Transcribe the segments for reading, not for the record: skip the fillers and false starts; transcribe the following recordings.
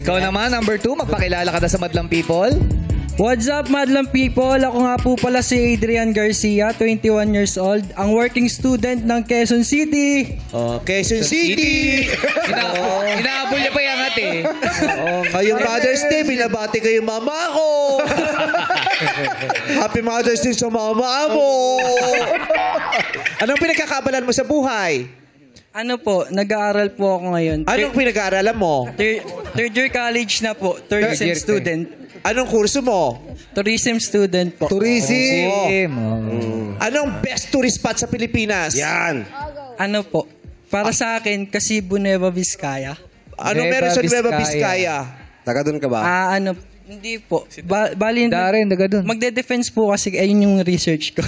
Ikaw naman, number 2, magpakilala ka na sa Madlang People. What's up, Madlang People? Ako nga po pala si Adrian Garcia, 21 years old, ang working student ng Quezon City. Oh, Quezon City! Inaabol niya pa yung ate. Ngayong Mother's Day, binabati ko yung mama ko. Happy Mother's Day sa mama mo. Anong pinagkakabalan mo sa buhay? Ano po, nag-aaral po ako ngayon. Anong pinag-aaralan mo? Third year college na po, third sem student. Anong kurso mo? Tourism student po. Tourism. Anong best tourist spot sa Pilipinas? Yan. Ano po, para sa akin, kasi Nueva Vizcaya. Anong meron sa Nueva Vizcaya? Taga doon ka ba? Hindi po. Bali, Darin, daga dun. magde-defense po kasi ayun yung research ko.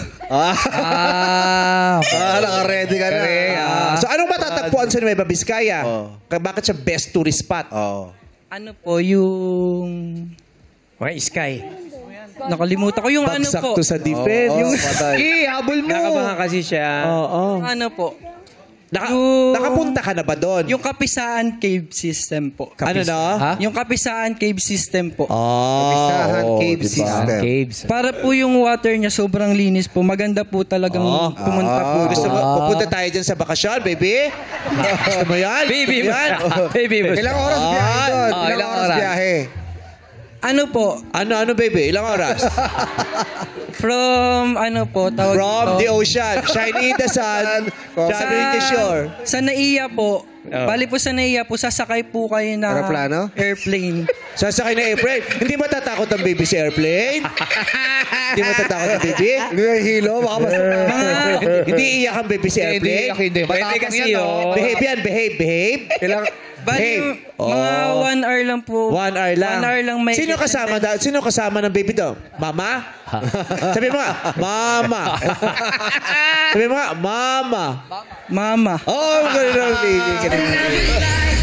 Naka-ready ka na. So, anong matatagpuan sa Nueva Vizcaya? Bakit siya best tourist spot? Ano po, yung... Sky. Nakalimutan ko yung Bagsak ano po. to sa defense. Habol mo. Nakabahan kasi siya. Ano po. Nakapunta ka na ba doon? Yung Kapisaan Cave System po. Ano na? Yung Kapisaan Cave System po. Kapisahan Cave diba? System. Caves. Para po yung water niya sobrang linis po. Maganda po talagang pumunta po. Gusto mo, pupunta tayo dyan sa bakasyon, baby? Gusto mo yan? Baby, yan? baby. Ilang oras biyahe doon? Ilang oras biyahe? Ano po? Ano, baby? Ilang oras? From, ano po, tawag From dito? the ocean. Shining in the sun. Shining in the shore. Sa Naiya po. Bali po sa Naiya po, sasakay po kayo na Aeroplano? airplane. Sasakay na airplane. Hindi matatakot ang baby sa airplane? Hindi matatakot ang baby? Hindi yung hilo? Baka mas... Hindi iiyak ang baby sa airplane? Hindi. Pwede kasi yun. Behave yan, behave. Bali, mga 1 hour lang po. 1 hour lang. 1 hour lang may... Sino kasama ng baby doon? Mama? Sabi mo nga, mama. Sabi mo nga, mama. Mama. Oh, ganun ang baby. Ganun ang baby.